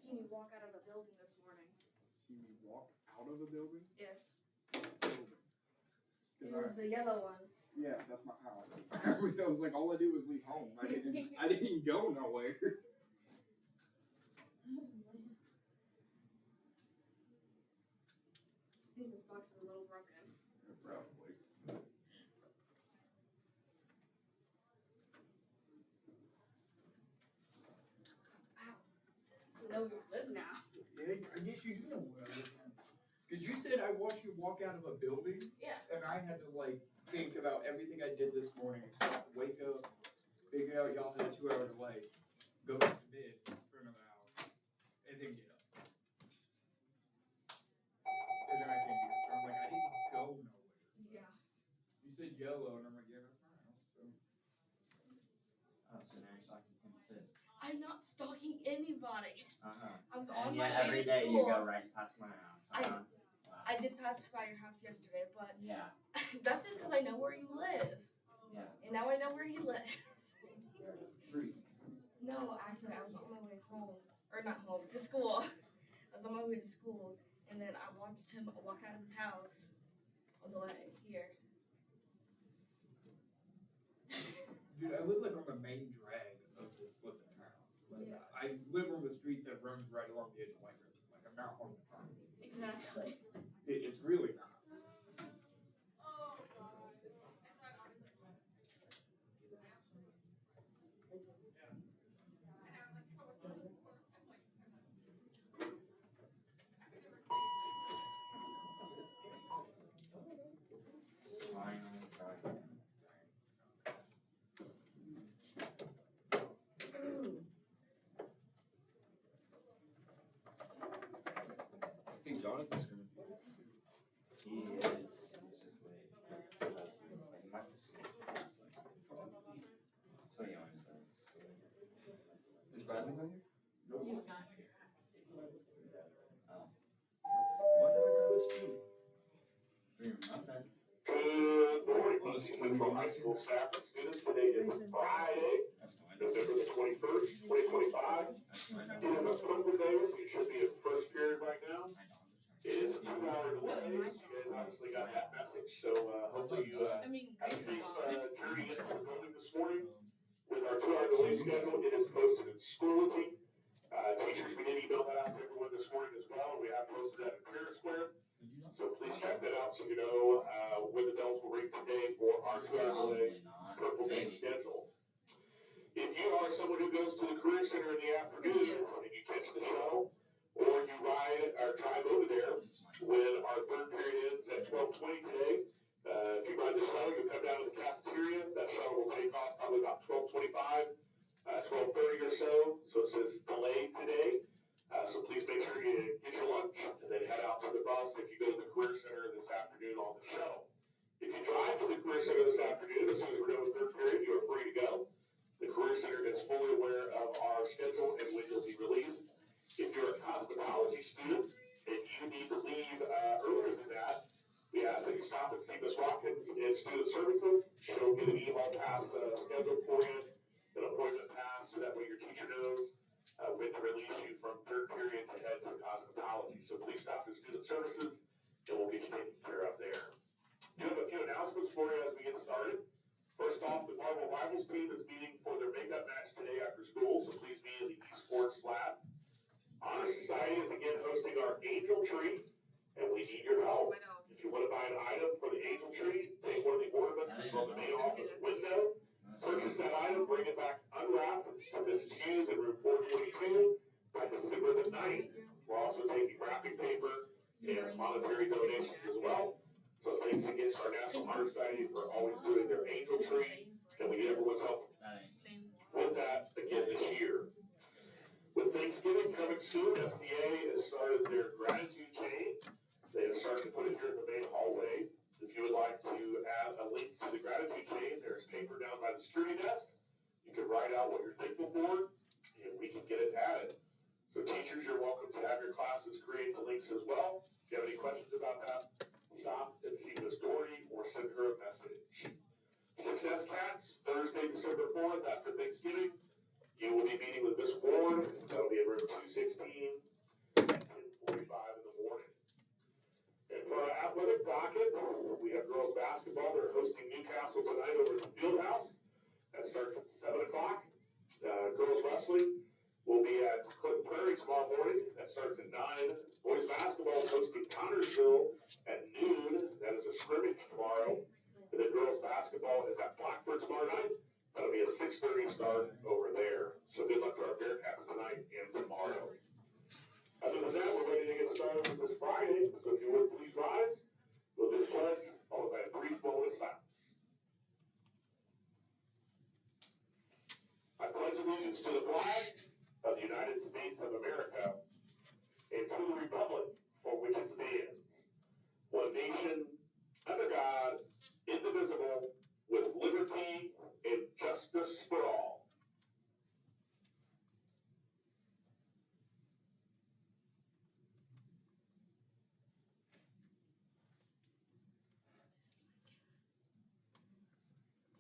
see me walk out of a building this morning. See me walk out of a building? Yes. Building. It was the yellow one. Yeah, that's my house. I was like, all I did was leave home. I didn't go nowhere. I think this box is a little broken. Probably. Ow. You know where you live now. Yeah, I guess you do know where I live now. Because you said I watched you walk out of a building? Yeah. And I had to, like, think about everything I did this morning. Except wake up, figure out y'all had a 2-hour delay, go back to bed for another hour, and then get up. And then I came here. So I'm like, I didn't go nowhere. Yeah. You said yellow, and I'm like, yeah, that's my house. So. Oh, so now you're stalking him too. I'm not stalking anybody. I was on And my yet way every to day school. you go right past my house. Wow. I did pass by your house yesterday, but Yeah. that's just because I know where you live. Yeah. And now I know where he lives. Freak. No, actually, I was on my way home. Or not home, to school. I was on my way to school, and then I watched him walk out of his house on the way here. Dude, I live like on the main drag of this flipping town. Like, Yeah. I live on the street that runs right along the edge of Lincoln. Like, I'm not home to find. Exactly. It's really not. Finally, Friday. I think Jonathan's gonna be. He is. He's just late. He might just sleep. So he always does. Is Bradley going here? He's not here. Oh. Why did I grab a spoon? For your muffin. Good morning, Central High School staff and students. Today is Friday, That's fine. November the 21st, 2025. That's fine. It is a football day. You should be in first period right now. I know. I'm just It is a 2-hour delay. You guys obviously got that message, so hopefully you I mean, have a Grace safe is gone. journey into the building this morning. With our 2-hour delay schedule, it is posted in Schoology. Teachers, we did email that out to everyone this morning as well. We have posted that in Parent Square. So please check that out so you know when the bells will ring today for our 2-hour delay purple day schedule. If you are someone who goes to the Career Center in the afternoon and you catch the shuttle, or you ride or drive over there when our third period ends at 12:20 today, if you ride the shuttle, you'll come down to the cafeteria. That shuttle will take off probably about 12:25. 12:30 or so it says delayed today. So please make sure you get your lunch and then head out to the bus if you go to the Career Center this afternoon on the shuttle. If you drive to the Career Center this afternoon, as soon as we're done with third period, you are free to go. The Career Center is fully aware of our schedule and when you'll be released. If you're a cosmetology student and you need to leave earlier than that, we ask that you stop and see Ms. Watkins in Student Services. She'll get an email pass scheduled for you, an appointment pass, so that way your teacher knows when to release you from third period to head to cosmetology. So please stop to Student Services and we'll get you taken care of there. Do have a few announcements for you as we get started. First off, the Marvel Rivals team is meeting for their makeup match today after school, so please be in the esports lab. Honor Society is again hosting our Angel Tree, and we need your help. If you want to buy an item for the Angel Tree, take one of the ornaments that's on the main office window. Purchase that item, bring it back unwrapped to Mrs. Hughes in room 442 by December the 9th. We're also taking wrapping paper and monetary donations as well. So thanks again to our National Honor Society for always doing their Angel Tree, and we need everyone's help with that again this year. With Thanksgiving coming soon, FCA has started their gratitude chain. They have started to put it here in the main hallway. If you would like to add a link to the gratitude chain, there's paper down by the security desk. You can write out what you're thankful for, and we can get it added. So teachers, you're welcome to have your classes create the links as well. If you have any questions about that, stop and see Ms. Doherty or send her a message. Success Cats, Thursday, December 4th, after Thanksgiving. You will be meeting with Miss Ward, that'll be in room 216, at 10:45 in the morning. And for our athletic docket, we have girls basketball, they're hosting Newcastle tonight over at the Fieldhouse. That starts at 7 o'clock. Girls wrestling will be at Clinton Prairie tomorrow morning. That starts at 9. Boys basketball is hosting Connorsville at noon. That is a scrimmage tomorrow. And then girls basketball is at Blackbird tomorrow night. That'll be a 6:30 start over there. So good luck to our Bearcats tonight and tomorrow. Other than that, we're ready to get started with this Friday. So if you would please rise, we'll do the pledge, followed by a brief moment of silence. I pledge allegiance to the flag of the United States of America and to the republic for which it stands, one nation, under God, indivisible, with liberty and justice for all.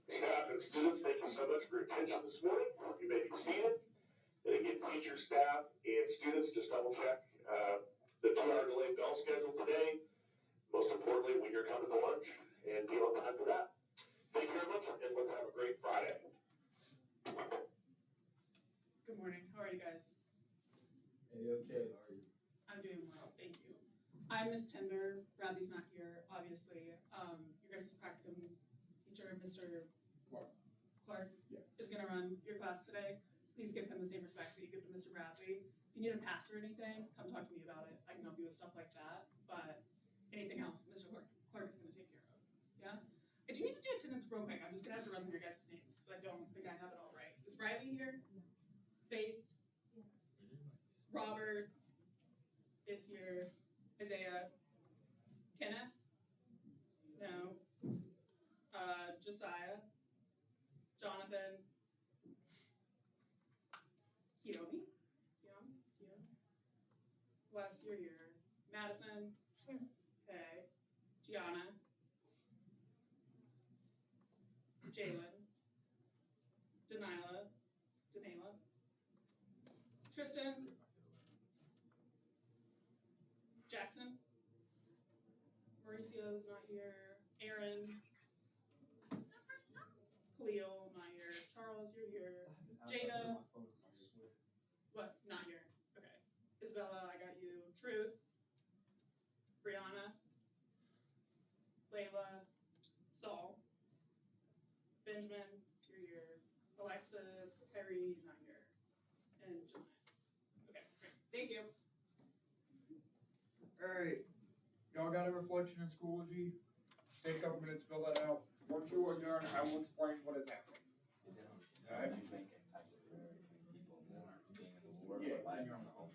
Staff and students, thank you so much for your attention this morning. You may be seated. And again, teachers, staff, and students, just double check the 2-hour delayed bell schedule today. Most importantly, when you're coming to lunch, and be on time for that. Thank you very much, and let's have a great Friday. Good morning. How are you guys? Hey, okay, how are you? I'm doing well, thank you. I'm Miss Tinder. Bradley's not here, obviously. Your guys' practicum teacher, Mr. Clark, is going to run your class today. Please give him the same respect that you give to Mr. Bradley. If you need a pass or anything, come talk to me about it. I can help you with stuff like that. But anything else, Mr. Clark is going to take care of. Yeah? I do need to do attendance real quick. I'm just going to have to run through your guys' names because I don't think I have it all right. Is Riley here? Faith? Robert is here. Isaiah? Kenneth? No. Josiah? Jonathan? Kiyomi? Wes, you're here. Madison? Okay. Gianna? Jalen? Denila? Tristan? Jackson? Mauricio's not here. Aaron? Cleo, not here. Charles, you're here. Jada? What? Not here. Okay. Isabella, I got you. Truth? Brianna? Layla? Saul? Benjamin, you're here. Alexis, Kyrie, not here. And John. Okay, great. Thank you. Alright, y'all got a reflection in Schoology? Take a couple minutes, fill that out. Once you are done, I will explain what is happening. Alright? Yeah, and you're on the home.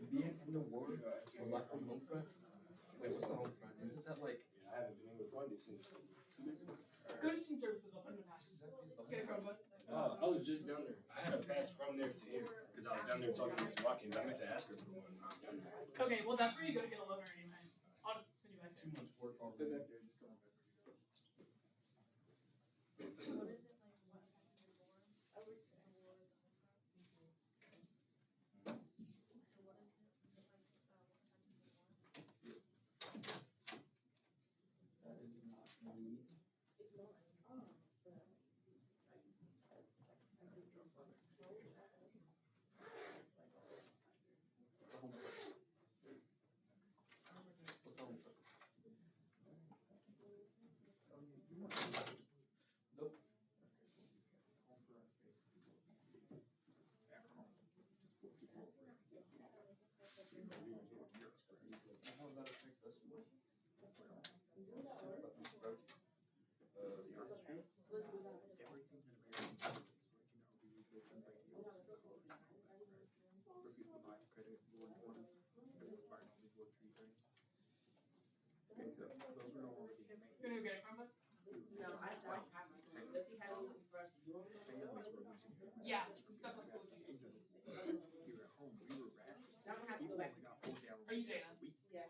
Being in the war, or like from home front? Wait, what's the home front? Isn't that like? I haven't been able to find it since 2 days ago. Go to student services, I'll put it in the pass. Get a Chromebook. I was just down there. I had a pass from there to here because I was down there talking to Ms. Watkins. I meant to ask her for one. Okay, well that's where you go to get a loaner anyway. I'll just send you back there. Too much work already. Sit back there, just go back. What is it like? What happened before? I worked at the war at the home front. So what is it? Is it like what happened before? That is not me. It's not. Oh. What's the home front? Nope. Home for us, basically. Back home. Just put people over it. How does that affect us? What? Everything in America is like, we go from like for people to buy credit, Lord ones, buying all these luxury things. Okay, good. Those are all already made. You're gonna go get a Chromebook? No, I don't have my phone. Does he have it with us? Families were losing their Yeah, the stuff on school teachers. Here at home, we were rationing. I don't have to People go back. only got 4 gallons Are you of gas Jada? a week. Yeah.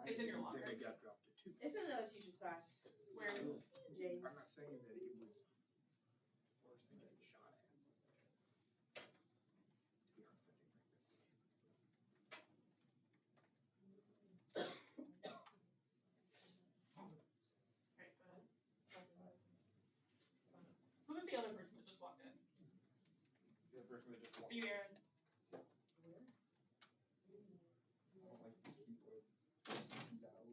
It's in your locker. Then they got dropped to 2. It's another teacher's class. Where? J James. I'm not saying that it was worse than getting shot at. To be honest, I didn't think that. Right, go ahead. Who was the other person that just walked in? The other person that just walked. You, Aaron. I don't like these people. Down.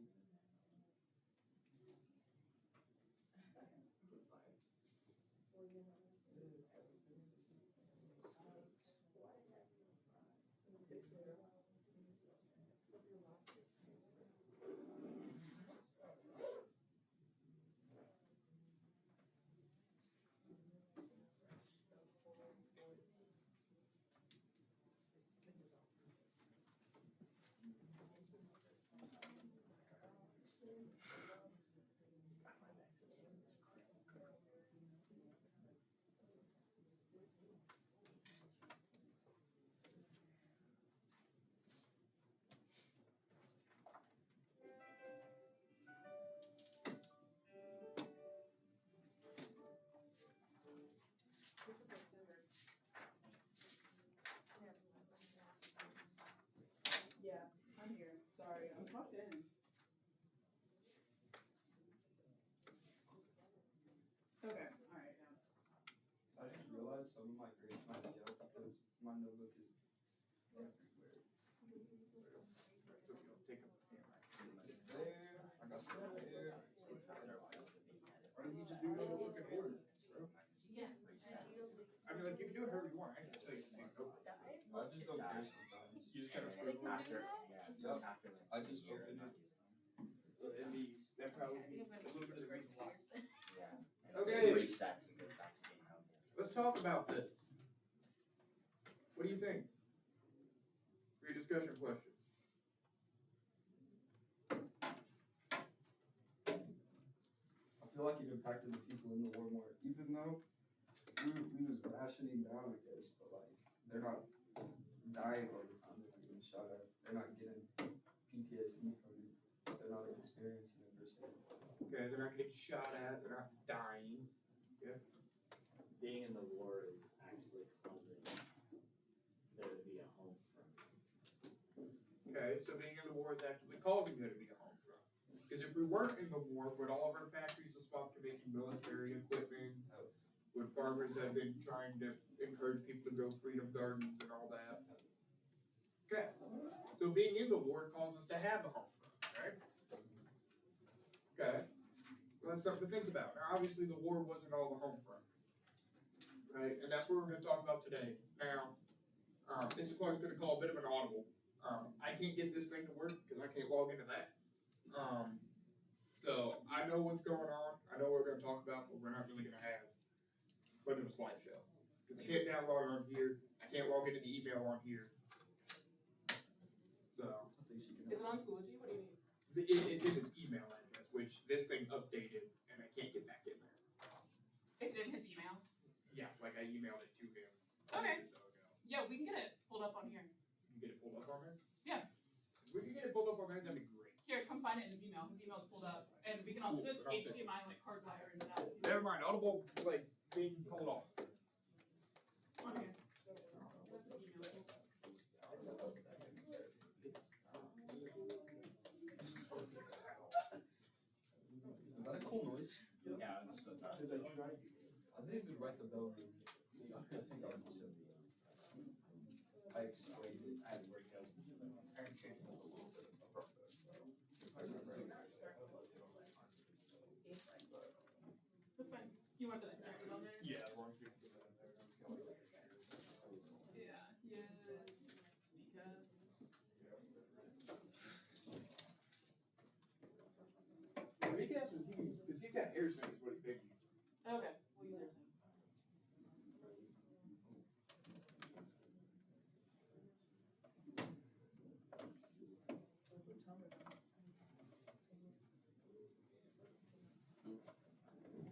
Yeah, I'm here. Sorry, I'm popped in. Okay, alright, yeah. I just realized some of my grades might be out because my notebook is everywhere. So you know, take a camera. It's there. I got some there. Why don't you just do your notebook in order, bro? Yeah. I mean, like, you can do it however you want. I can tell you to do your notebook. I just don't care sometimes. You just kind of scribble. After, Yep. after like I just a year opened and it. And these, that probably be a little bit of the reason why. yeah. Okay. It just resets and goes back to being healthy. Let's talk about this. What do you think? For your discussion questions. I feel like it impacted the people in the war more, even though we was rationing down, I guess, but like they're not dying all the time. They're not getting shot at. They're not getting PTSD from it. They're not experiencing it per se. Okay, they're not getting shot at, they're not dying. Being in the war is actually causing there to be a home front. Okay, so being in the war is actively causing there to be a home front. Because if we weren't in the war, would all of our factories have swapped to making military equipment? Would farmers have been trying to encourage people to grow freedom gardens and all that? Okay, so being in the war caused us to have a home front, right? Okay, well, that's something to think about. Now, obviously, the war wasn't all the home front, right? And that's what we're going to talk about today. Now, Mr. Clark's going to call a bit of an audible. I can't get this thing to work because I can't log into that. So I know what's going on. I know what we're going to talk about, but we're not really going to have much of a slideshow because I can't download it on here. I can't log into the email on here. So I think she can. Is it on Schoology? What do you need? it's in his email address, which this thing updated, and I can't get back in there. It's in his email. Yeah, like I emailed it to him. Okay. A week or so ago. Yeah, we can get it pulled up on here. You can get it pulled up on there? Yeah. If we can get it pulled up on there, that'd be great. Here, come find it in his email. His email's pulled up. And we can also Cool, just but I'll take HDMI like hardwire into that. Never mind, Audible like being called off. On here. What's his email? Is that a cool noise? Yeah, I'm so tired. I think we write the bell ring. I think I would should be. I explained it. I had to work out. I had to change a little bit of purpose. That's fine. You want this projected on there? Yeah, as long as we can get that in there. Yeah. Yes. Because. Recast was he, because he's got AirSync is what he's been using. Okay. We'll use everything.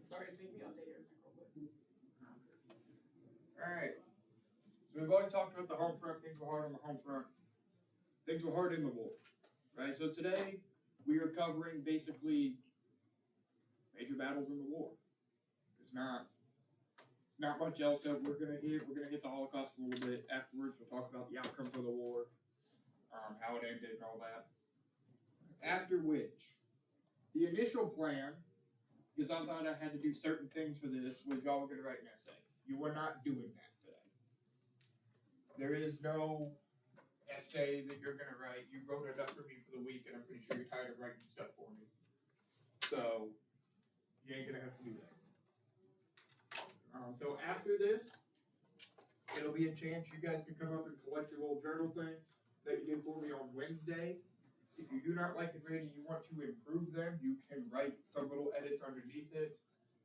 Sorry, it's making me update yours real quick. Alright. So we've already talked about the home front, things were hard on the home front. Things were hard in the war. Right? So today we are covering basically major battles in the war. There's not much else that we're gonna hit. We're gonna hit the Holocaust a little bit afterwards. We'll talk about the outcomes of the war, how it ended, and all that. After which, the initial plan, because I thought I had to do certain things for this, was y'all were gonna write an essay. You were not doing that today. There is no essay that you're gonna write. You wrote enough for me for the week, and I'm pretty sure you're tired of writing stuff for me. So you ain't gonna have to do that. So after this, it'll be a chance you guys can come up and collect your little journal things that you did for me on Wednesday. If you do not like the grade and you want to improve them, you can write some little edits underneath it.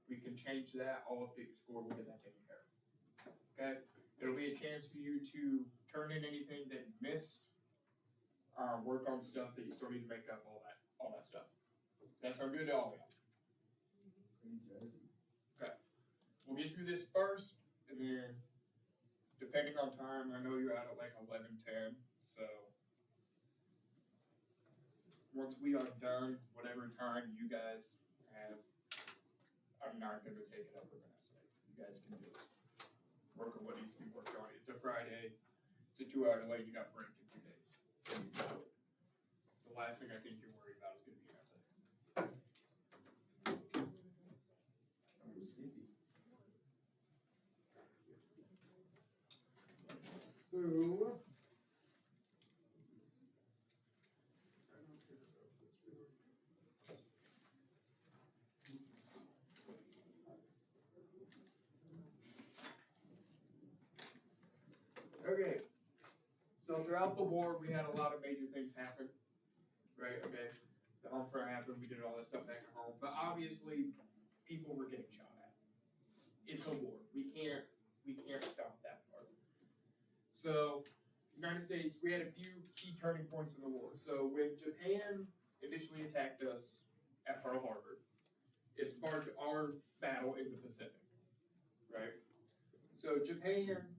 We can change that. I'll update your score. We'll get that taken care of. Okay? It'll be a chance for you to turn in anything that you missed, work on stuff that you still need to make up, all that stuff. That sound good to all of you? Okay. We'll get through this first, and then depending on time, I know you're out at like 11:10, so once we are done, whatever time you guys have, I'm not going to take it up with an essay. You guys can just work on what needs to be worked on. It's a Friday. It's a 2-hour delay. You got break in 2 days. The last thing I think you're worried about is going to be an essay. So, okay. So throughout the war, we had a lot of major things happen, right? Okay. The home front happened. We did all this stuff back at home, but obviously, people were getting shot at. It's a war. We can't stop that part. So, United States, we had a few key turning points in the war. So when Japan initially attacked us at Pearl Harbor, it sparked our battle in the Pacific, right? So Japan,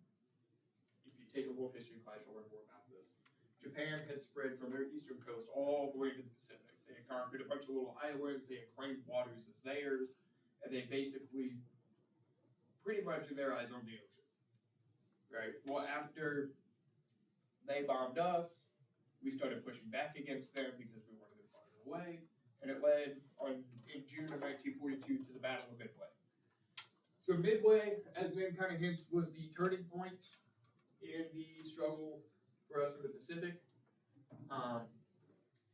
if you take a world history class, you'll learn more about this. Japan had spread from their eastern coast all the way to the Pacific. They had conquered a bunch of little islands, they had claimed waters as theirs, and they basically, pretty much in their eyes, owned the ocean, right? Well, after they bombed us, we started pushing back against them because we wanted them farther away, and it led in June of 1942 to the Battle of Midway. So Midway, as the name kind of hints, was the turning point in the struggle for us in the Pacific.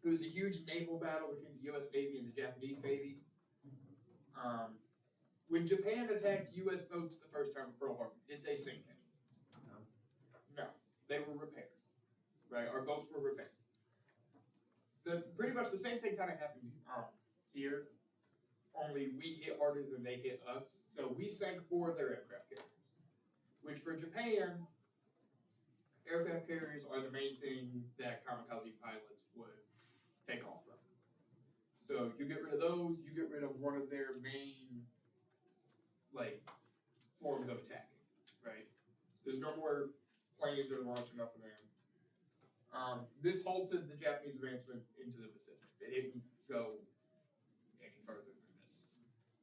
It was a huge naval battle between the U.S. Navy and the Japanese Navy. When Japan attacked U.S. boats the first time at Pearl Harbor, did they sink any? No. They were repaired. Right? Our boats were repaired. Pretty much the same thing kind of happened here, only we hit harder than they hit us. So we sank 4 of their aircraft carriers, which for Japan, aircraft carriers are the main thing that kamikaze pilots would take off from. So you get rid of those, you get rid of one of their main, forms of attacking, right? There's no more planes that are launching off of them. This halted the Japanese advancement into the Pacific. They didn't go any further than this.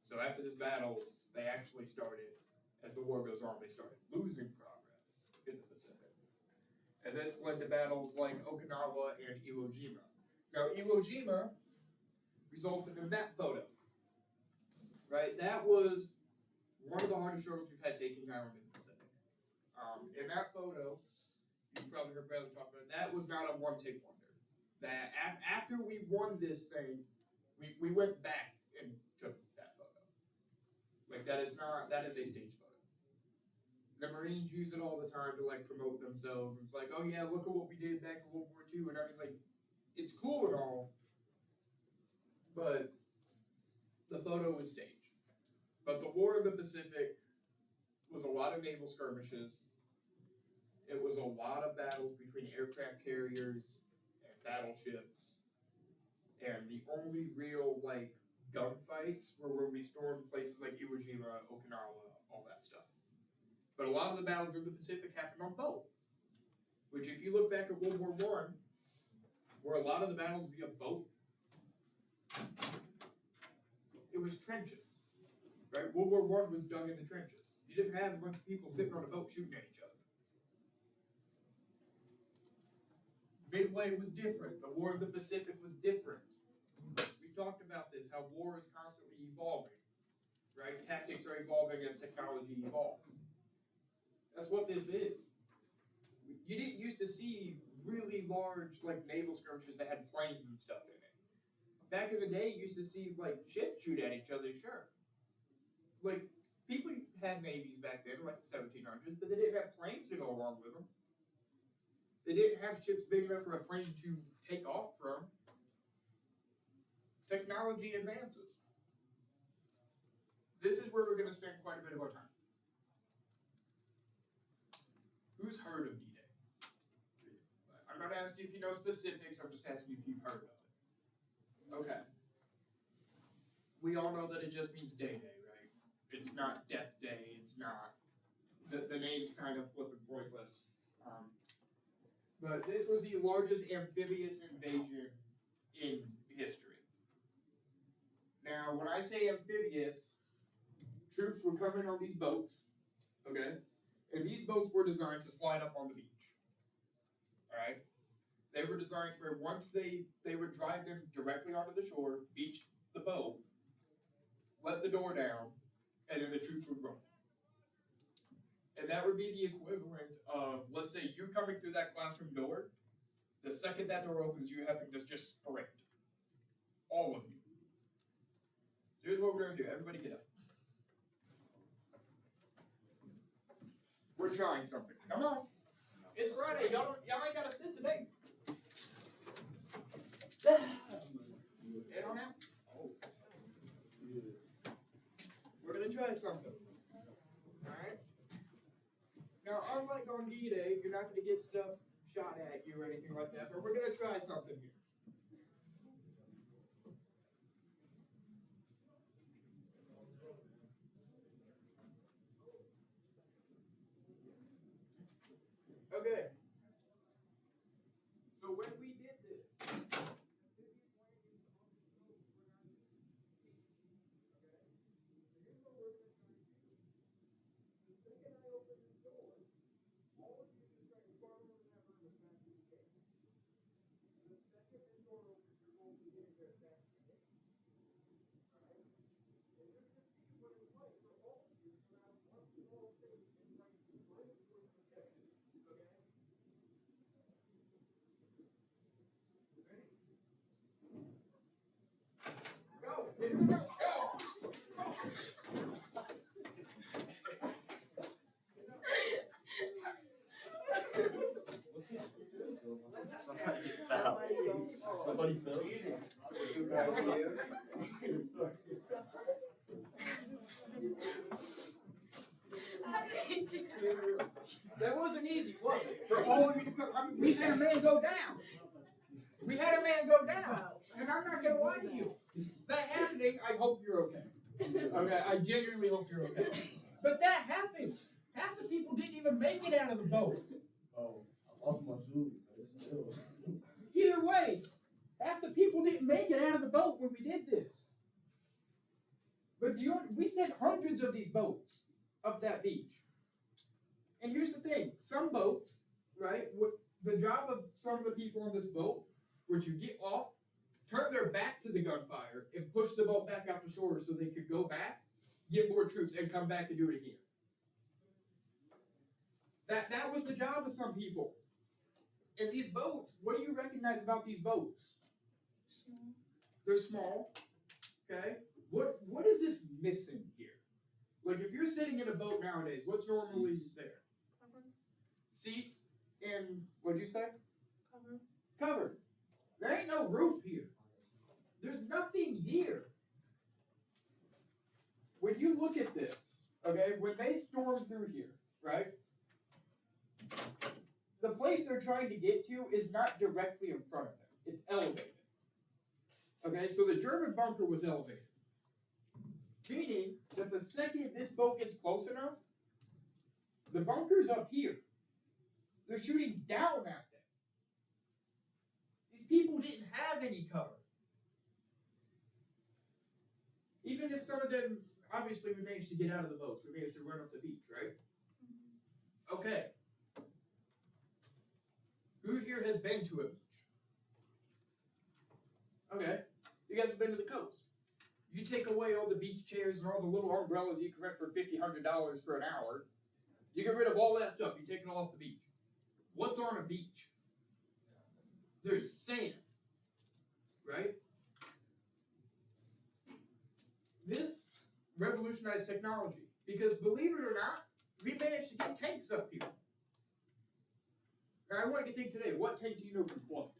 So after this battle, they actually started, as the war goes on, they started losing progress in the Pacific. And this led to battles like Okinawa and Iwo Jima. Now, Iwo Jima resulted in that photo, right? That was one of the hardest struggles we've had taking island in the Pacific. In that photo, you probably heard Bradley talk about it, that was not a one-take wonder. That after we won this thing, we went back and took that photo. That is a stage photo. The Marines use it all the time to promote themselves. It's like, oh yeah, look at what we did back in World War II, and I mean it's cool and all, but the photo was staged. But the war in the Pacific was a lot of naval skirmishes. It was a lot of battles between aircraft carriers and battleships. And the only real, gunfights were when we stormed places like Iwo Jima, Okinawa, all that stuff. But a lot of the battles in the Pacific happened on boat. Which, if you look back at World War I, were a lot of the battles via boat. it was trenches, right? World War I was dug in the trenches. You didn't have a bunch of people sitting on a boat shooting at each other. Midway was different. The War of the Pacific was different. We talked about this, how war is constantly evolving, right? Tactics are evolving as technology evolves. That's what this is. You didn't used to see really large, like, naval skirmishes that had planes and stuff in it. Back in the day, you used to see, like, ships shoot at each other, sure. Like, people had navies back then, like the 1700s, but they didn't have planes to go along with them. They didn't have ships big enough for a plane to take off from. Technology advances. This is where we're going to spend quite a bit of our time. Who's heard of D-Day? I'm not asking if you know specifics, I'm just asking if you've heard of it. Okay. We all know that it just means Day-Day, right? It's not Death Day, it's not, the name's kind of flippant pointless. But this was the largest amphibious invasion in history. Now, when I say amphibious, troops were coming on these boats, okay? And these boats were designed to slide up on the beach, all right? They were designed for once they would drive them directly onto the shore, beach the boat, let the door down, and then the troops would run. And that would be the equivalent of, let's say, you coming through that classroom door, the second that door opens, you having to just sprint. All of you. So here's what we're going to do. Everybody get up. We're trying something. Come on. It's Friday. Y'all ain't got to sit today. Head on out. We're going to try something. Alright? Now, unlike on D-Day, you're not going to get stuff shot at you or anything like that, but we're going to try something here. Okay. So when we did this, go. Here we go. Go. Somebody fell. Somebody fell. That wasn't easy, was it? For all of you to come. I mean, we had a man go down. We had a man go down. And I'm not going to lie to you. That happening, I hope you're okay. Okay, I genuinely hope you're okay. But that happened. Half the people didn't even make it out of the boat. Oh, I lost my shoe. Still. Either way, half the people didn't make it out of the boat when we did this. But we sent hundreds of these boats up that beach. And here's the thing, some boats, right, the job of some of the people on this boat were to get off, turn their back to the gunfire, and push the boat back out to shore so they could go back, get more troops, and come back and do it again. That was the job of some people. And these boats, what do you recognize about these boats? Small. They're small, okay? What is this missing here? Like, if you're sitting in a boat nowadays, what's normally there? Covered. Seats and, what'd you say? Covered. Covered. There ain't no roof here. There's nothing here. When you look at this, okay, when they storm through here, right? The place they're trying to get to is not directly in front of them. It's elevated. Okay, so the German bunker was elevated. Meaning that the second this boat gets close enough, the bunker's up here. They're shooting down at them. These people didn't have any cover. Even if some of them, obviously we managed to get out of the boats, we managed to run up the beach, right? Okay. Who here has been to a beach? Okay. You guys have been to the coast. You take away all the beach chairs and all the little umbrellas you can rent for $50, $100 for an hour. You get rid of all that stuff. You take it all off the beach. What's on a beach? There's sand, right? This revolutionized technology because, believe it or not, we managed to get tanks up here. Now, I want you to think today, what tank do you know can float?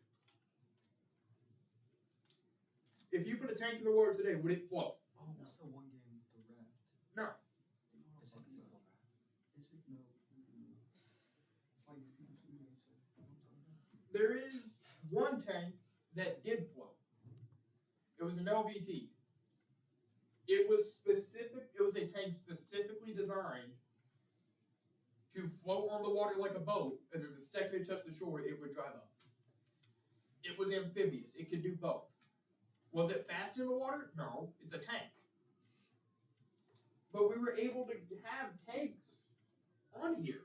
If you put a tank in the water today, would it float? Oh, what's the one game with the raft? No. Is it no? Is it no? It's like There is one tank that did float. It was an LVT. It was a tank specifically designed to float on the water like a boat, and then the second it touched the shore, it would drive up. It was amphibious. It could do both. Was it fast in the water? No, it's a tank. But we were able to have tanks on here.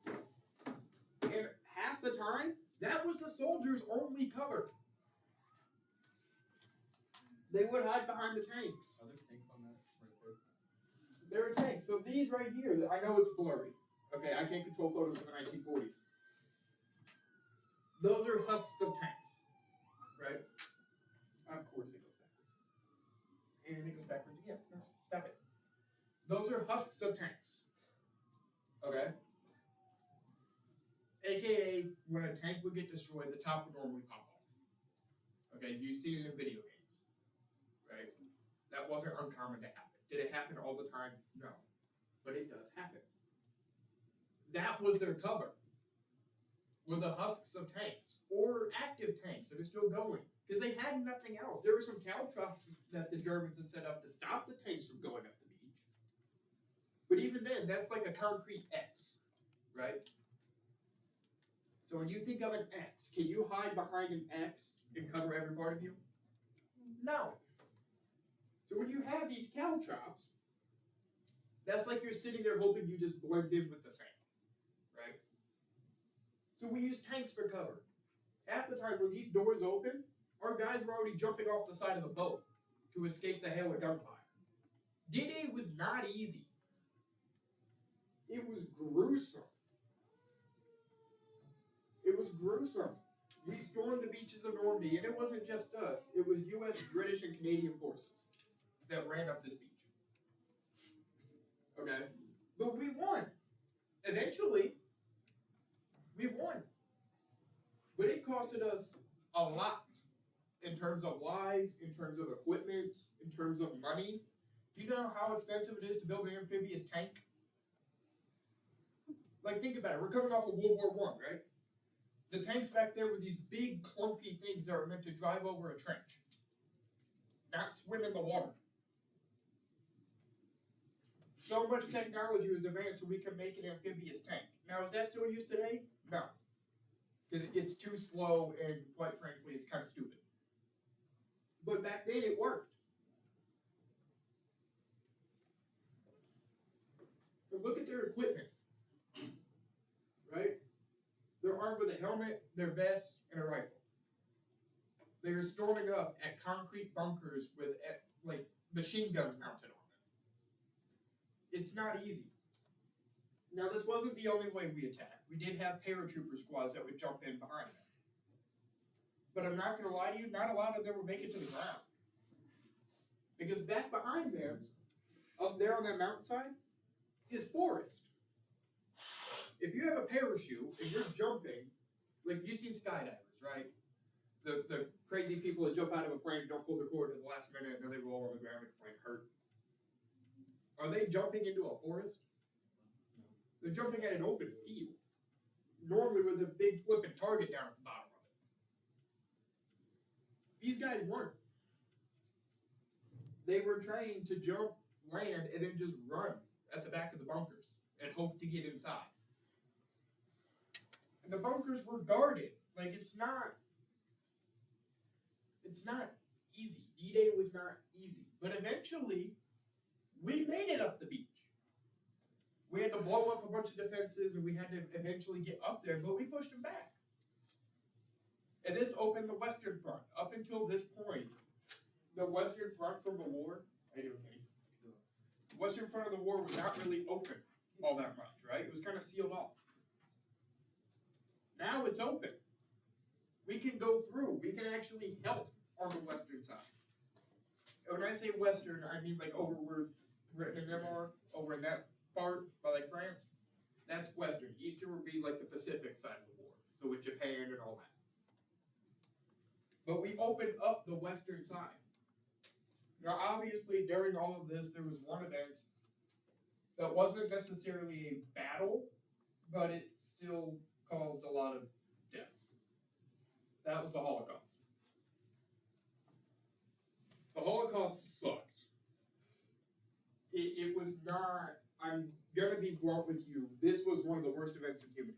And half the time, that was the soldiers' only cover. They would hide behind the tanks. Are there tanks on that right there? There are tanks. So these right here, I know it's blurry. Okay, I can't control photos of the 1940s. Those are husks of tanks, right? Of course it goes backwards. And it goes backwards again. No, stop it. Those are husks of tanks. Okay? AKA, when a tank would get destroyed, the top would normally pop off. Okay, you've seen it in video games. Right? That wasn't uncommon to happen. Did it happen all the time? No. But it does happen. That was their cover. Were the husks of tanks, or active tanks that are still going. Because they had nothing else. There were some caltrops that the Germans had set up to stop the tanks from going up the beach. But even then, that's like a concrete X, right? So when you think of an X, can you hide behind an X and cover every part of you? No. So when you have these caltrops, that's like you're sitting there hoping you just blend in with the sand, right? So we use tanks for cover. Half the time when these doors open, our guys were already jumping off the side of the boat to escape the hail of gunfire. D-Day was not easy. It was gruesome. It was gruesome. We stormed the beaches of Normandy, and it wasn't just us. It was U.S., British, and Canadian forces that ran up this beach. Okay? But we won. Eventually, we won. But it costed us a lot in terms of lives, in terms of equipment, in terms of money. Do you know how expensive it is to build an amphibious tank? Like, think about it. We're coming off of World War I, right? The tanks back there were these big, clunky things that were meant to drive over a trench, not swim in the water. So much technology was advanced so we could make an amphibious tank. Now, is that still used today? No. Because it's too slow and, quite frankly, it's kind of stupid. But back then, it worked. But look at their equipment. Right? They're armed with a helmet, their vest, and a rifle. They are storming up at concrete bunkers with like machine guns mounted on them. It's not easy. Now, this wasn't the only way we attacked. We did have paratrooper squads that would jump in behind them. But I'm not going to lie to you, not a lot of them would make it to the ground. Because back behind them, up there on that mountainside, is forest. If you have a parachute and you're jumping, like you've seen skydivers, right? The crazy people that jump out of a plane and don't pull the cord at the last minute and then they roll on the ground and the plane hurt. Are they jumping into a forest? No. They're jumping at an open field. Normally with a big flipping target down at the bottom of it. These guys weren't. They were trained to jump, land, and then just run at the back of the bunkers and hope to get inside. And the bunkers were guarded. Like, it's not easy. D-Day was not easy. But eventually, we made it up the beach. We had to blow up a bunch of defenses and we had to eventually get up there, but we pushed them back. And this opened the Western Front. Up until this point, the Western Front from the war, the Western Front of the war was not really open all that much, right? It was kind of sealed off. Now it's open. We can go through. We can actually help on the Western side. And when I say Western, I mean like over where Britain and them are, over in that part by like France. That's Western. Eastern would be like the Pacific side of the war. So with Japan and all that. But we opened up the Western side. Now obviously during all of this there was one event that wasn't necessarily a battle, but it still caused a lot of deaths. That was the Holocaust. The Holocaust sucked. It was not, I'm gonna be blunt with you, this was one of the worst events in human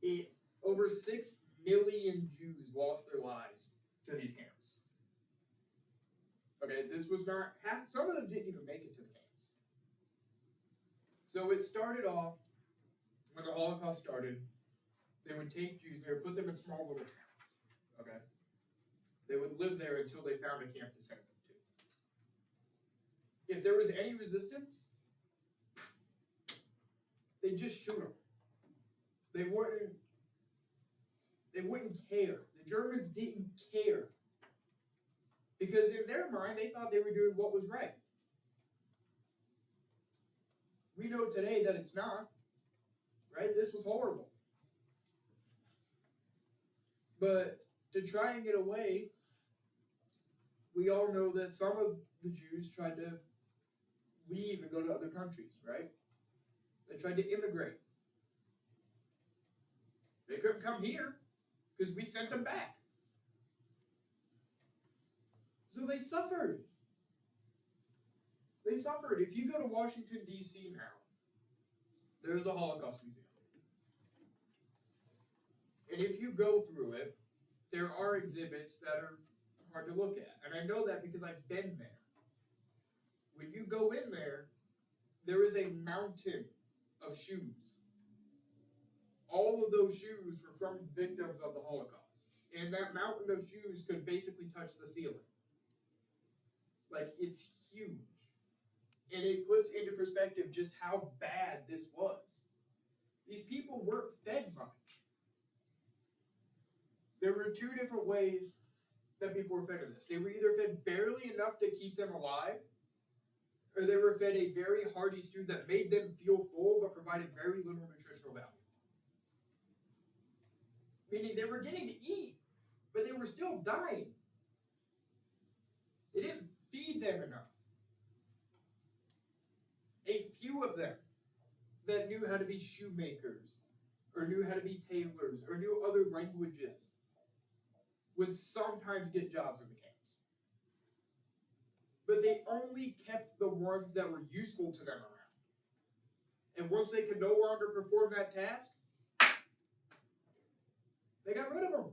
history. Over 6 million Jews lost their lives to these camps. Okay, this was not, some of them didn't even make it to the camps. So it started off, when the Holocaust started, they would take Jews, they would put them in small little towns, okay? They would live there until they found a camp to send them to. If there was any resistance, they'd just shoot them. They wouldn't care. The Germans didn't care. Because in their mind, they thought they were doing what was right. We know today that it's not. Right? This was horrible. But to try and get away, we all know that some of the Jews tried to leave and go to other countries, right? They tried to immigrate. They couldn't come here because we sent them back. So they suffered. They suffered. If you go to Washington, D.C. now, there's a Holocaust Museum. And if you go through it, there are exhibits that are hard to look at. And I know that because I've been there. When you go in there, there is a mountain of shoes. All of those shoes were from victims of the Holocaust. And that mountain of shoes could basically touch the ceiling. Like, it's huge. And it puts into perspective just how bad this was. These people weren't fed much. There were two different ways that people were fed in this. They were either fed barely enough to keep them alive, or they were fed a very hearty stew that made them feel full but provided very little nutritional value. Meaning they were getting to eat, but they were still dying. They didn't feed them enough. A few of them that knew how to be shoemakers, or knew how to be tailors, or knew other languages, would sometimes get jobs in the camps. But they only kept the ones that were useful to them around. And once they could no longer perform that task, they got rid of them.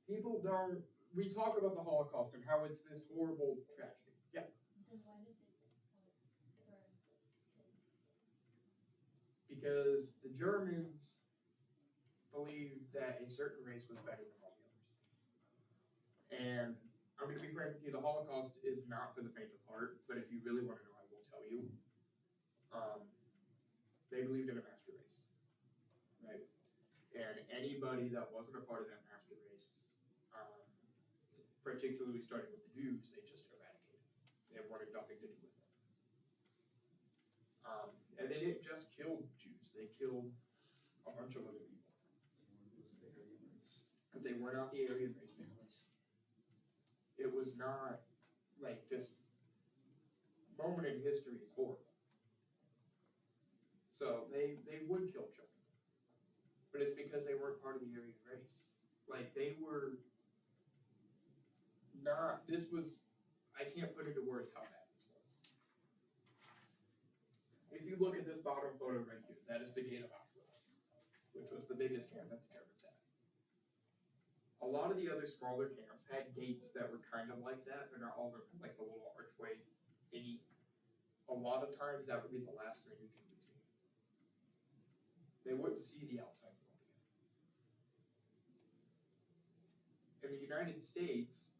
People don't, we talk about the Holocaust and how it's this horrible tragedy. Yeah. Then why did they burn kids? Because the Germans believed that a certain race was better than all the others. And I'm going to be frank with you, the Holocaust is not for the faint of heart, but if you really want to know, I will tell you. They believed in a master race, right? And anybody that wasn't a part of that master race, particularly starting with the Jews, they just eradicated. They wanted nothing to do with it. And they didn't just kill Jews, they killed a bunch of other people. But they were not the Aryan race, it was not like this moment in history is horrible. So they would kill children. But it's because they weren't part of the Aryan race. Like they were not, this was, I can't put into words how bad this was. If you look at this bottom photo right here, that is the gate of Auschwitz. which was the biggest camp that the Germans had. A lot of the other smaller camps had gates that were kind of like that, but not all of them had like the little archway thingy. A lot of times that would be the last thing that you would see. They wouldn't see the outside world again. And the United States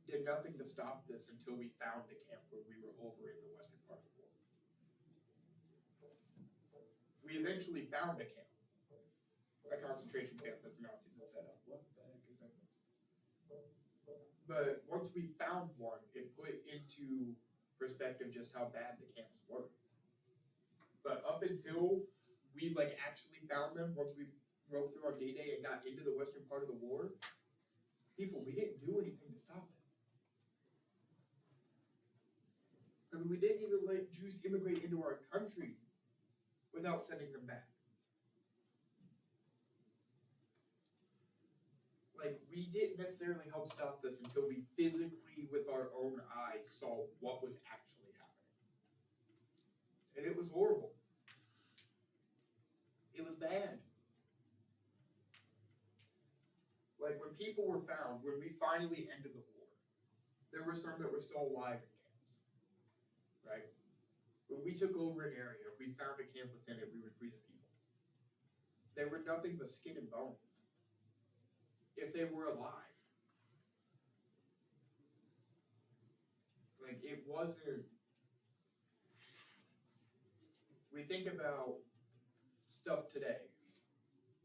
did nothing to stop this until we found a camp where we were over in the western part of the world. We eventually found a camp, a concentration camp that the Nazis had set up. What the heck is that? But once we found one, it put into perspective just how bad the camps were. But up until we like actually found them, once we broke through our D-Day and got into the western part of the war, we didn't do anything to stop it. I mean, we didn't even let Jews immigrate into our country without sending them back. Like, we didn't necessarily help stop this until we physically, with our own eyes, saw what was actually happening. And it was horrible. It was bad. Like, when people were found, when we finally ended the war, there were some that were still alive in camps, right? When we took over an area, if we found a camp within it, we would free the people. They were nothing but skin and bones. If they were alive. Like, it wasn't, we think about stuff today,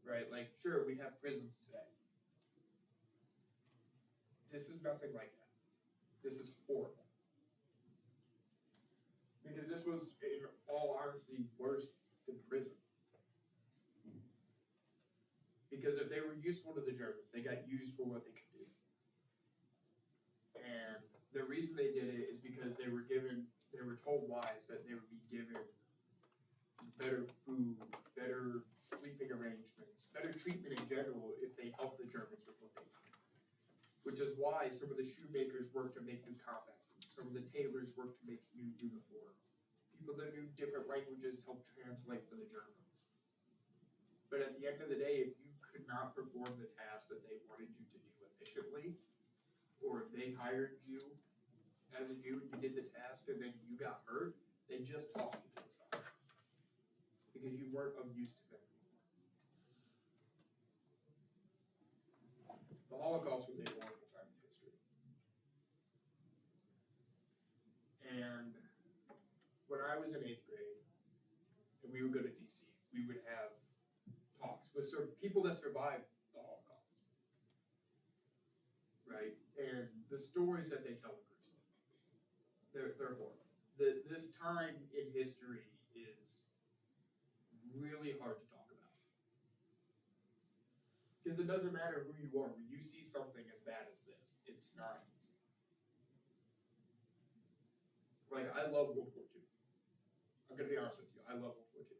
right? Like, sure, we have prisons today. This is nothing like that. This is horrible. Because this was, in all honesty, worse than prison. Because if they were useful to the Germans, they got used for what they could do. And the reason they did it is because they were told lies that they would be given better food, better sleeping arrangements, better treatment in general if they helped the Germans with what they did. Which is why some of the shoemakers worked to make new combat boots, some of the tailors worked to make new uniforms. People that knew different languages helped translate for the Germans. But at the end of the day, if you could not perform the task that they wanted you to do efficiently, or if they hired you as a Jew and you did the task and then you got hurt, they just tossed you to the side. Because you weren't of use to them anymore. The Holocaust was a horrible time in history. And when I was in 8th grade, and we would go to DC, we would have talks with people that survived the Holocaust, right? And the stories that they tell are gruesome. They're horrible. This time in history is really hard to talk about. Because it doesn't matter who you are. When you see something as bad as this, it's not easy. Like, I love World War II. I'm going to be honest with you. I love World War II.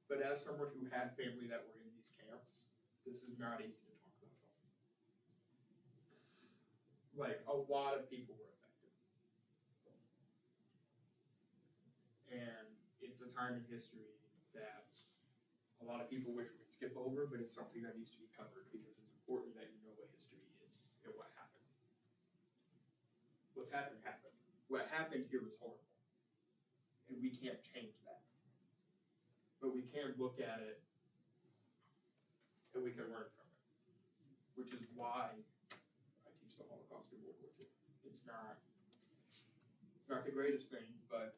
But as someone who had family that were in these camps, this is not easy to talk about at all. Like, a lot of people were affected. And it's a time in history that a lot of people wish we could skip over, but it's something that needs to be covered because it's important that you know what history is and what happened. What's happened, happened. What happened here was horrible. And we can't change that. But we can look at it and we can learn from it. Which is why I teach the Holocaust in World War II. It's not the greatest thing, but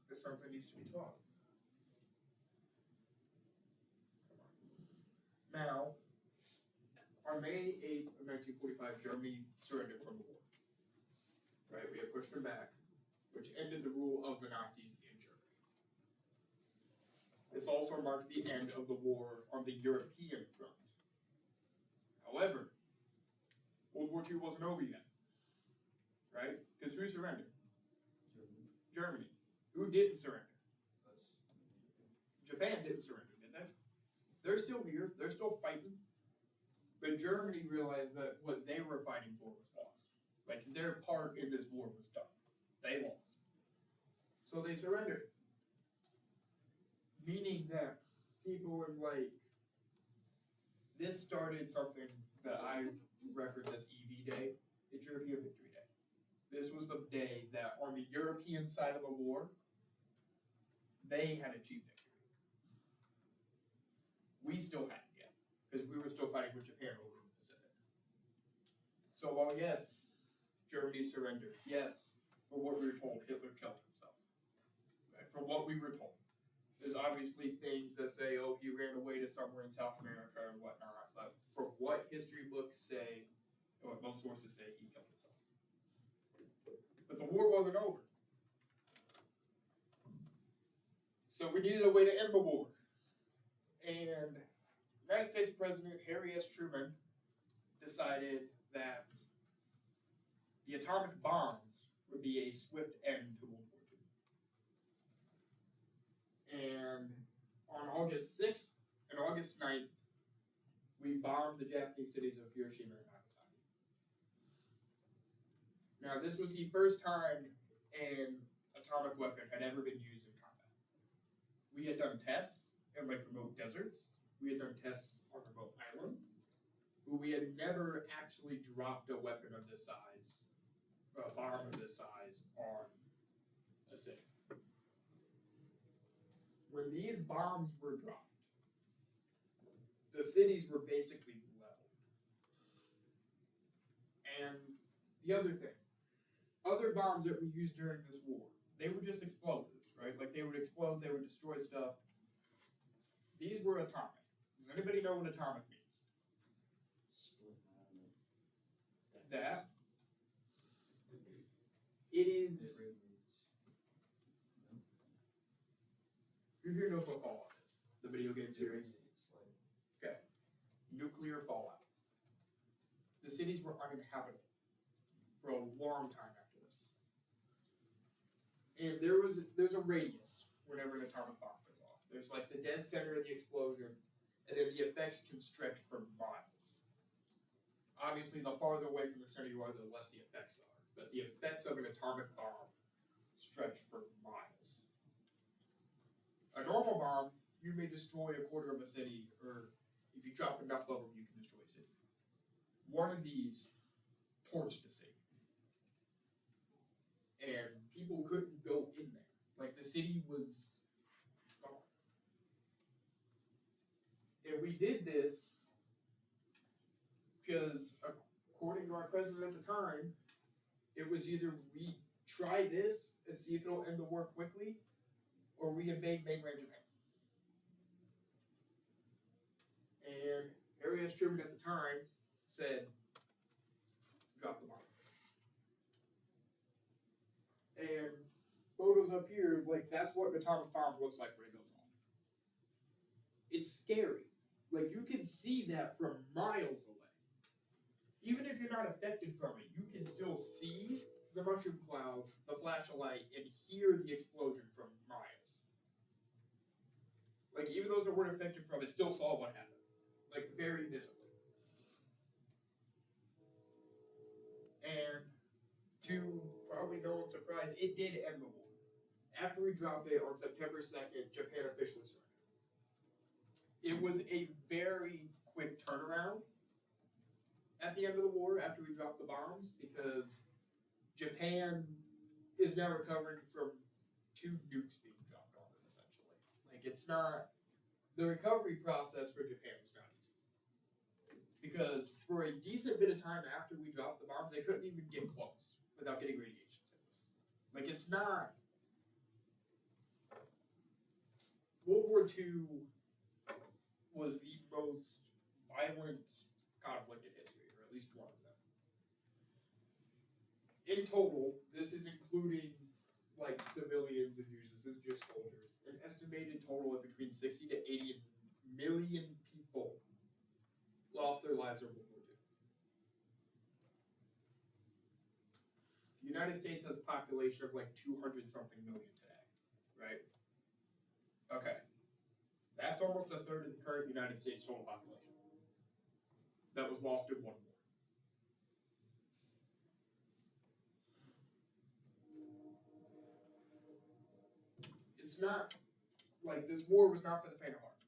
it's something that needs to be taught. Now, on May 8th of 1945, Germany surrendered from the war. Right? We had pushed them back, which ended the rule of the Nazis in Germany. This also marked the end of the war on the European front. However, World War II wasn't over yet. Right? Because who surrendered? Germany. Who didn't surrender? Japan didn't surrender, did they? They're still here. They're still fighting. But Germany realized that what they were fighting for was lost. Like, their part in this war was done. They lost. So they surrendered. Meaning that people were like, this started something that I reference as EV Day. It's European Victory Day. This was the day that on the European side of the war, they had achieved victory. We still hadn't yet, because we were still fighting with Japan over in the Pacific. So while yes, Germany surrendered, yes, for what we were told, Hitler killed himself. Right? For what we were told. There's obviously things that say, oh, he ran away to somewhere in South America and whatnot, but for what history books say, or what most sources say, he killed himself. But the war wasn't over. So we needed a way to end the war. And United States President Harry S. Truman decided that the atomic bombs would be a swift end to World War II. And on August 6th and August 9th, we bombed the Japanese cities of Hiroshima and Nagasaki. Now, this was the first time an atomic weapon had ever been used in combat. We had done tests in like remote deserts. We had done tests on remote islands. But we had never actually dropped a weapon of this size, or a bomb of this size, on a city. When these bombs were dropped, the cities were basically leveled. And the other thing, other bombs that we used during this war, they were just explosives, right? Like they would explode, they would destroy stuff. These were atomic. Does anybody know what atomic means? Split atom. That it is. Who here knows what Fallout is? The video game series? Okay. Nuclear fallout. The cities were uninhabitable for a long time after this. And there's a radius whenever an atomic bomb goes off. There's like the dead center of the explosion, and then the effects can stretch for miles. Obviously, the farther away from the center you are, the less the effects are. But the effects of an atomic bomb stretch for miles. A normal bomb, you may destroy a quarter of a city, or if you drop enough of them, you can destroy a city. One of these torched a city. And people couldn't go in there. Like, the city was gone. And we did this because, according to our president at the time, it was either we try this and see if it'll end the war quickly, or we invade mainland Japan. And Harry S. Truman at the time said, drop the bomb. And photos up here, like that's what an atomic bomb looks like when it goes off. It's scary. Like you can see that from miles away. Even if you're not affected from it, you can still see the mushroom cloud, the flash of light, and hear the explosion from miles. Like even those that weren't affected from it still saw what happened. Like very visibly. And to probably no one's surprise, it did end the war. After we dropped it on September 2nd, Japan officially surrendered. It was a very quick turnaround at the end of the war after we dropped the bombs because Japan is now recovering from 2 nukes being dropped on them, essentially. Like, it's not, the recovery process for Japan was not easy. Because for a decent bit of time after we dropped the bombs, they couldn't even get close without getting radiation sickness. Like, it's not, World War II was the most violent conflict in history, or at least one of them. In total, this is including like civilians and users, this is just soldiers, an estimated total of between 60 to 80 million people lost their lives over World War II. The United States has a population of like 200 something million today, right? Okay. That's almost a third of the current United States total population that was lost in one war. It's not, like, this war was not for the faint of heart.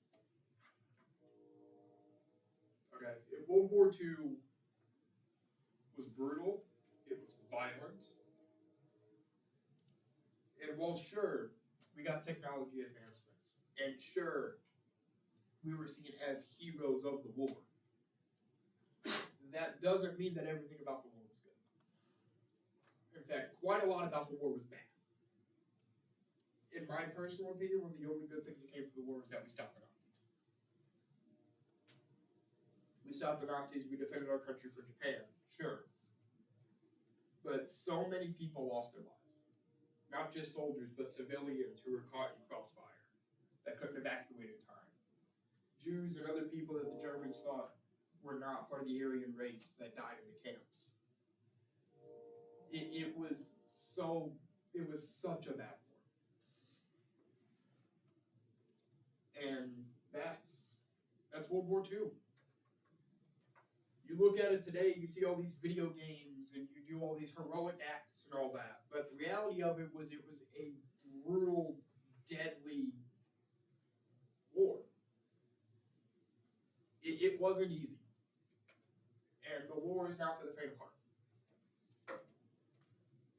Okay. World War II was brutal. It was violent. And while sure, we got technology advancements, and sure, we were seen as heroes of the war, that doesn't mean that everything about the war was good. In fact, quite a lot about the war was bad. In my personal opinion, one of the only good things that came from the war was that we stopped the Nazis. We stopped the Nazis, we defended our country from Japan, sure. But so many people lost their lives. Not just soldiers, but civilians who were caught in crossfire that couldn't evacuate in time. Jews and other people that the Germans thought were not part of the Aryan race that died in the camps. It was such a bad war. And that's World War II. You look at it today, you see all these video games and you do all these heroic acts and all that. But the reality of it was a brutal, deadly war. It wasn't easy. And the war is not for the faint of heart.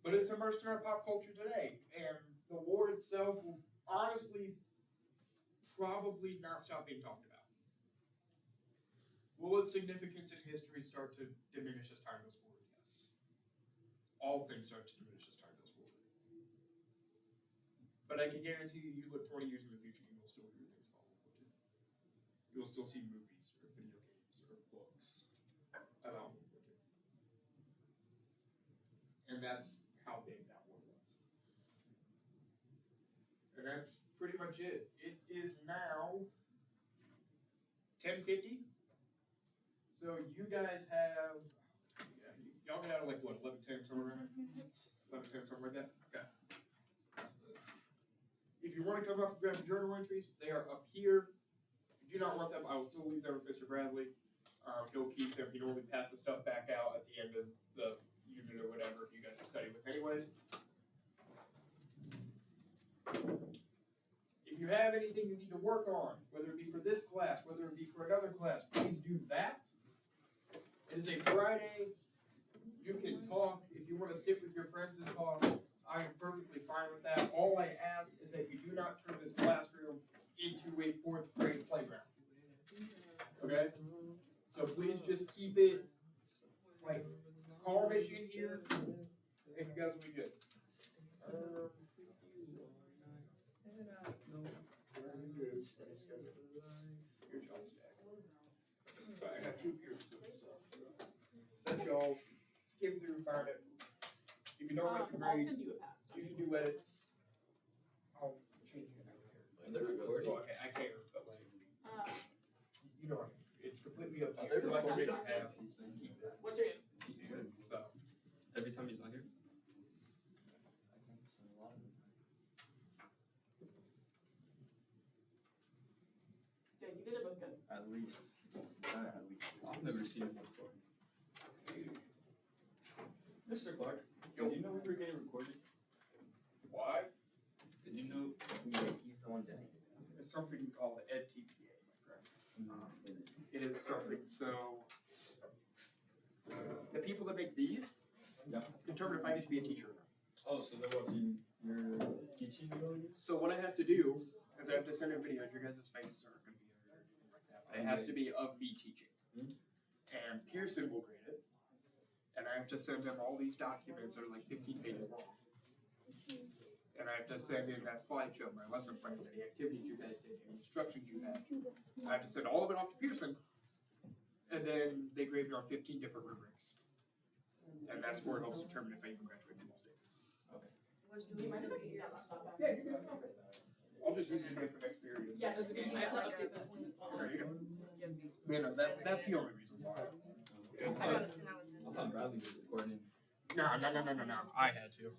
But it's immersed in our pop culture today. And the war itself will honestly probably not stop being talked about. Will its significance in history start to diminish as time goes forward? Yes. All things start to diminish as time goes forward. But I can guarantee you look 20 years in the future, you will still hear things about World War II. You'll still see movies or video games or books about World War II. And that's how big that war was. And that's pretty much it. It is now 10:50. So you guys have, y'all got like what, 11:10, somewhere around there? 11:10, something like that? Okay. If you want to come up and grab the journal entries, they are up here. If you do not want them, I will still leave them with Mr. Bradley. He'll keep them. He normally passes stuff back out at the end of the unit or whatever if you guys study with anyways. If you have anything you need to work on, whether it be for this class, whether it be for another class, please do that. It is a Friday. You can talk. If you want to sit with your friends and talk, I am perfectly fine with that. All I ask is that you do not turn this classroom into a 4th grade playground. Okay? So please just keep it like calmish in here, and you guys will be good. Here's y'all's stack. I got 2 years to let y'all skim through, find it. If you don't like the I'll grade, send you a pass. you can do edits. I'll change it. They're recording. Okay, I can't. But you know what I mean. It's completely up to you. They're If you like what we recording. have, keep that. What's your name? So, Every time he's not here? Yeah, you did it both good. At least. I've never seen him before. Mr. Clark, did you know we were getting recorded? why? Did you know he's the one doing it? It's something called EdTPA, my friend. It is something so. The people that make these determine if I get to be a teacher or not. Oh, so they're watching your teaching videos? So what I have to do is I have to send in videos. Your guys' faces aren't going to be in or anything like that. But it has to be of me teaching. And Pearson will grade it. And I have to send them all these documents that are like 15 pages long. And I have to send in that slideshow, my lesson plans, any activities you guys did, any instructions you had. I have to send all of it off to Pearson. And then they grade me on 15 different rubrics. And that's where it helps determine if I even graduate from Ball State. Do you mind if I get your laptop back? Yeah, you can. I'll just use it again for next period. Yeah, that's okay. I have to update that. There you go. Yeah, no, that's the only reason why. It's, I got a 10 out of 10. I thought Bradley was recording. no. I had to.